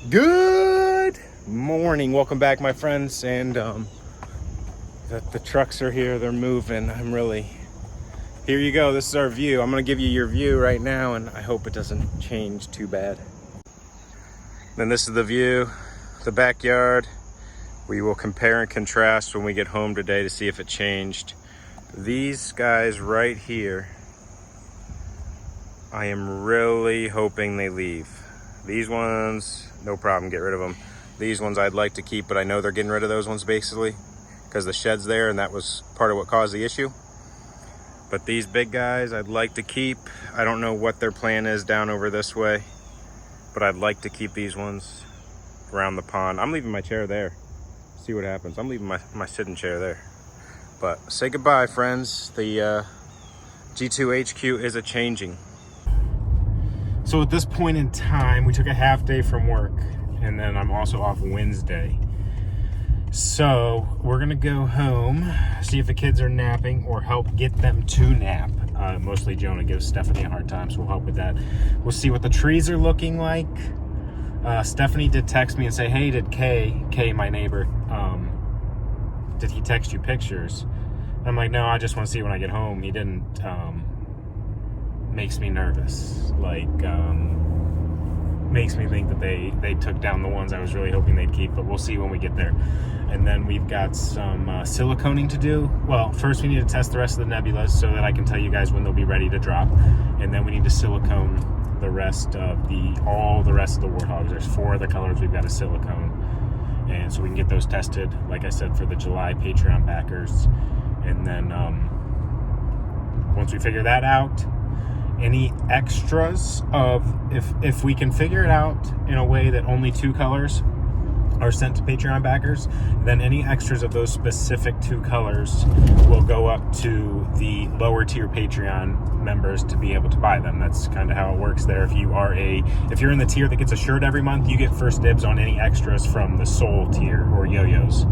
Good morning. Welcome back, my friends. And the trucks are here. They're moving. Here you go. This is our view. I'm going to give you your view right now, and I hope it doesn't change too bad. Then this is the view, the backyard. We will compare and contrast when we get home today to see if it changed. These guys right here, I am really hoping they leave. These ones, no problem, get rid of them. These ones I'd like to keep, but I know they're getting rid of those ones basically because the shed's there and that was part of what caused the issue. But these big guys I'd like to keep. I don't know what their plan is down over this way, but I'd like to keep these ones around the pond. I'm leaving my chair there. See what happens. I'm leaving my sitting chair there. But say goodbye, friends. The G2 HQ is a changing. So at this point in time, we took a half day from work, and then I'm also off Wednesday. So we're gonna go home, see if the kids are napping or help get them to nap. Mostly Jonah gives Stephanie a hard time, so we'll help with that. We'll see what the trees are looking like. Stephanie did text me and say, hey, did Kay, my neighbor, did he text you pictures? I'm like, no, I just want to see when I get home. He didn't. Makes me nervous. Makes me think that they took down the ones I was really hoping they'd keep, but we'll see when we get there. And then we've got some siliconing to do. Well, first we need to test the rest of the nebulas so that I can tell you guys when they'll be ready to drop. And then we need to silicone the rest of all the rest of the warthogs. There's 4 of the colors we've got to silicone. And so we can get those tested, like I said, for the July Patreon backers. And then once we figure that out, any extras of, if we can figure it out in a way that only 2 colors are sent to Patreon backers, then any extras of those specific 2 colors will go up to the lower tier Patreon members to be able to buy them. That's kind of how it works there. If you're in the tier that gets a shirt every month, you get first dibs on any extras from the Soul tier or yo-yos,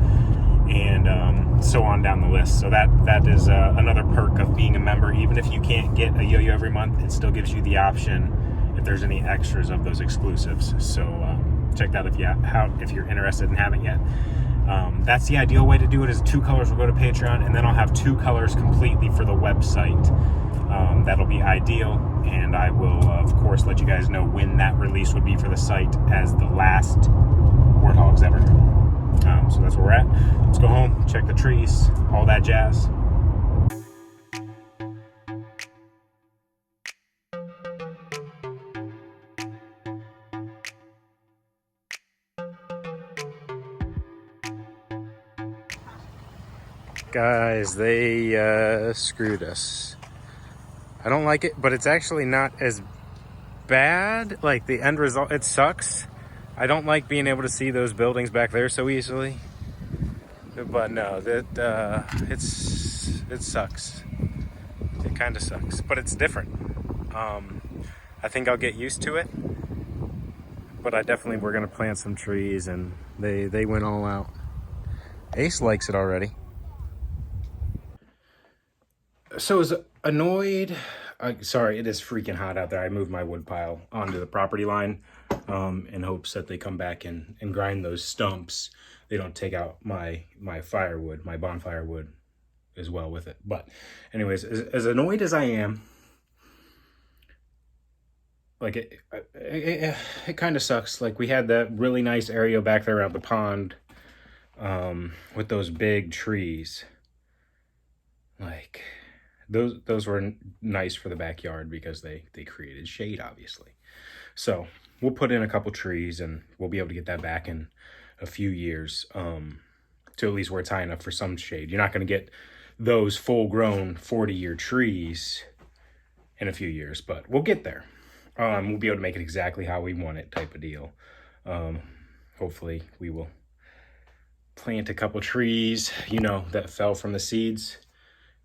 and so on down the list. So that is another perk of being a member. Even if you can't get a yo-yo every month, it still gives you the option if there's any extras of those exclusives. So check that if you're interested in having it. That's the ideal way to do it, is 2 colors will go to Patreon, and then I'll have 2 colors completely for the website. That'll be ideal, and I will of course let you guys know when that release would be for the site as the last Warthogs ever. So that's where we're at. Let's go home, check the trees, all that jazz. Guys, they screwed us. I don't like it, but it's actually not as bad. Like, the end result, it sucks. I don't like being able to see those buildings back there so easily. But no, it sucks. It kind of sucks, but it's different. I think I'll get used to it. But we're gonna plant some trees, and they went all out. Ace likes it already. So is annoyed. Sorry, it is freaking hot out there. I moved my wood pile onto the property line in hopes that they come back and grind those stumps. They don't take out my firewood, my bonfire wood as well with it. But anyways, as annoyed as I am, like it kind of sucks. Like, we had that really nice area back there around the pond with those big trees. Like, those were nice for the backyard because they created shade, obviously. So we'll put in a couple trees, and we'll be able to get that back in a few years, to at least where it's high enough for some shade. You're not going to get those full-grown 40-year trees in a few years, but we'll get there. We'll be able to make it exactly how we want it, type of deal. Hopefully we will plant a couple trees, that fell from the seeds,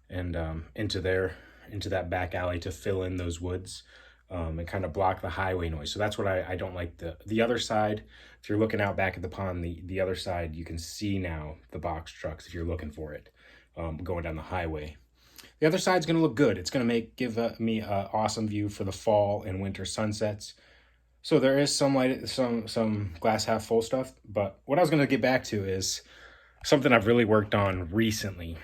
and into that back alley to fill in those woods, and kind of block the highway noise. So that's what I don't like. The other side, if you're looking out back at the pond, the other side, you can see now the box trucks if you're looking for it, going down the highway. The other side's going to look good. It's going to give me an awesome view for the fall and winter sunsets. So there is some light, some glass half full stuff, but what I was going to get back to is something I've really worked on recently,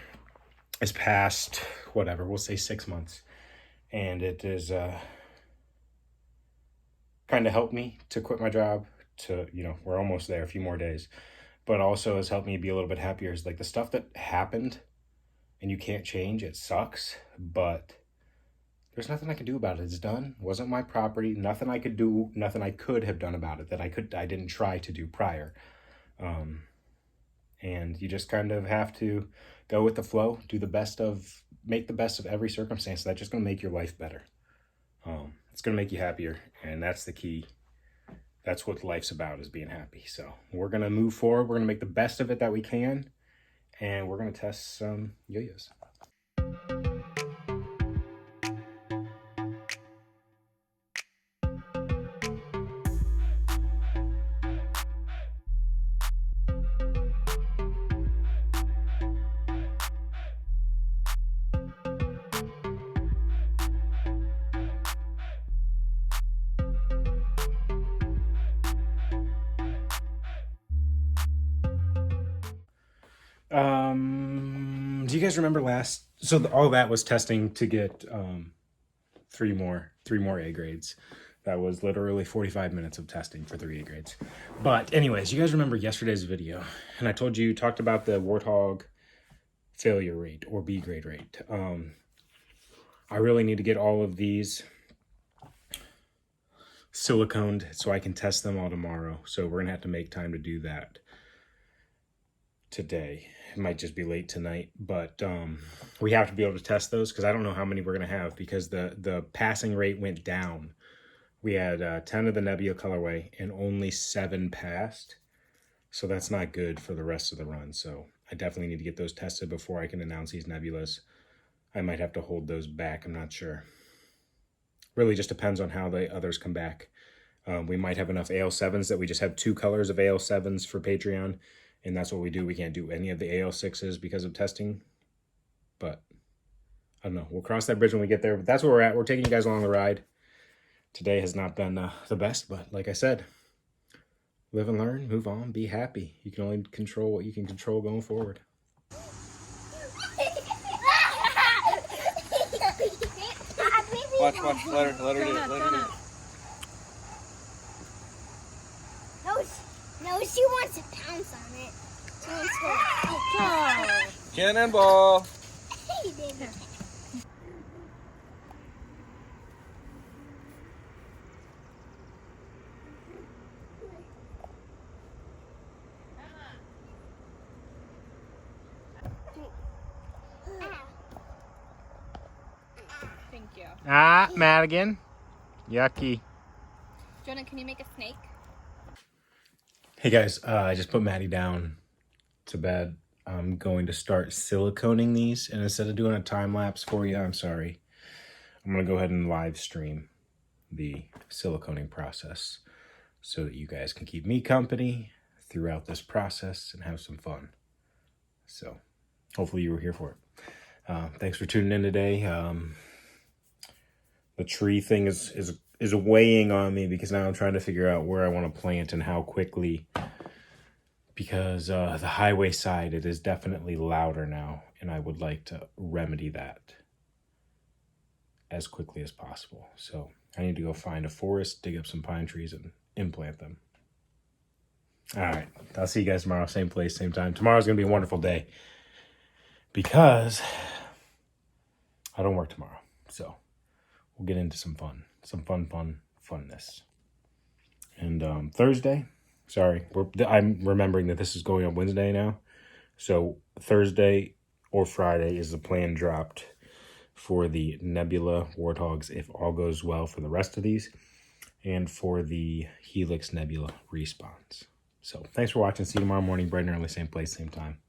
this past, whatever, we'll say 6 months. And it is kind of helped me to quit my job to, we're almost there, a few more days. But also has helped me be a little bit happier is like the stuff that happened and you can't change, it sucks, but there's nothing I can do about it. It's done. It wasn't my property. Nothing I could do, nothing I could have done about it that I didn't try to do prior. And you just kind of have to go with the flow, make the best of every circumstance. That's just going to make your life better. It's going to make you happier. And that's the key. That's what life's about, is being happy. So we're going to move forward. We're going to make the best of it that we can. And we're going to test some yo-yos. Do you guys remember all that was testing to get three more A grades. That was literally 45 minutes of testing for 3 A grades. But anyways, you guys remember yesterday's video, and I talked about the Warthog failure rate or B grade rate. I really need to get all of these siliconed so I can test them all tomorrow. So we're gonna have to make time to do that today. It might just be late tonight, but we have to be able to test those because I don't know how many we're going to have because the passing rate went down. We had 10 of the Nebula colorway and only 7 passed. So that's not good for the rest of the run. So I definitely need to get those tested before I can announce these Nebulas. I might have to hold those back. I'm not sure. Really just depends on how the others come back. We might have enough AL7s that we just have 2 colors of AL7s for Patreon. And that's what we do. We can't do any of the AL6s because of testing. But I don't know. We'll cross that bridge when we get there. But that's where we're at. We're taking you guys along the ride. Today has not been the best. But like I said, live and learn, move on, be happy. You can only control what you can control going forward. Watch. Let her do it. No, she wants to pounce on it. She wants to... Cannonball. Hey, baby. Thank you. Madigan. Yucky. Jonah, can you make a snake? Hey guys, I just put Maddie down to bed. I'm going to start siliconing these, and instead of doing a time lapse for you, I'm sorry. I'm going to go ahead and live stream the siliconing process so that you guys can keep me company throughout this process and have some fun. So hopefully you were here for it. Thanks for tuning in today. The tree thing is weighing on me because now I'm trying to figure out where I want to plant and how quickly, because the highway side, it is definitely louder now, and I would like to remedy that as quickly as possible. So I need to go find a forest, dig up some pine trees, and implant them. All right, I'll see you guys tomorrow, same place, same time. Tomorrow's going to be a wonderful day because I don't work tomorrow. So we'll get into some fun. Some funness. And Thursday, sorry, I'm remembering that this is going on Wednesday now. So Thursday or Friday is the plan dropped for the Nebula Warthogs if all goes well for the rest of these, and for the Helix Nebula respawns. So thanks for watching. See you tomorrow morning, bright and early, same place, same time.